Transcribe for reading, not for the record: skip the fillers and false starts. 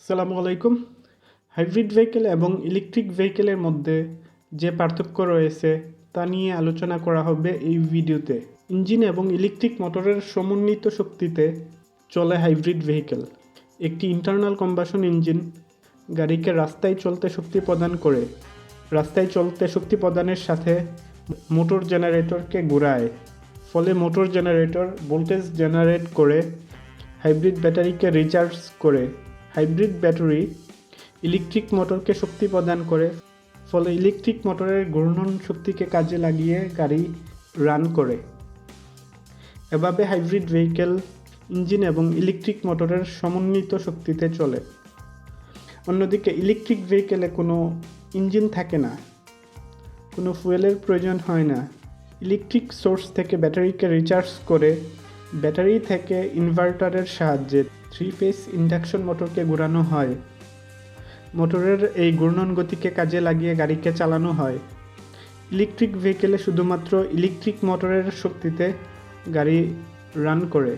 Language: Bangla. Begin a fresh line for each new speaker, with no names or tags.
আসসালামু আলাইকুম। হাইব্রিড ভেহিকেল এবং ইলেকট্রিক ভেহিকেলের মধ্যে যে পার্থক্য রয়েছে তা নিয়ে আলোচনা করা হবে এই ভিডিওতে। ইঞ্জিন এবং ইলেকট্রিক মোটরের সমন্বিত শক্তিতে চলে হাইব্রিড ভেহিকেল। একটি ইন্টারনাল কম্বাসন ইঞ্জিন গাড়িকে রাস্তায় চলতে শক্তি প্রদান করে। রাস্তায় চলতে শক্তি প্রদানের সাথে মোটর জেনারেটরকে ঘোরায়, ফলে মোটর জেনারেটর ভোল্টেজ জেনারেট করে হাইব্রিড ব্যাটারিকে রিচার্জ করে। হাইব্রিড ব্যাটারি ইলেকট্রিক মোটরকে শক্তি প্রদান করে, ফলে ইলেকট্রিক মোটরের ঘূর্ণন শক্তিকে কাজে লাগিয়ে গাড়ি রান করে। এভাবে হাইব্রিড ভেহিকেল ইঞ্জিন এবং ইলেকট্রিক মোটরের সমন্বিত শক্তিতে চলে। অন্যদিকে ইলেকট্রিক ভেহিকেলে কোনো ইঞ্জিন থাকে না, কোনো ফুয়েলের প্রয়োজন হয় না। ইলেকট্রিক সোর্স থেকে ব্যাটারিকে রিচার্জ করে ব্যাটারি থেকে ইনভার্টারের সাহায্যে 3-ফেজ ইন্ডাকশন মোটরকে ঘোরানো হয়। মোটরের এই ঘূর্ণন গতিকে কাজে লাগিয়ে গাড়িকে চালানো হয়। ইলেকট্রিক ভেহিকেলে শুধুমাত্র ইলেকট্রিক মোটরের শক্তিতে গাড়ি রান করে।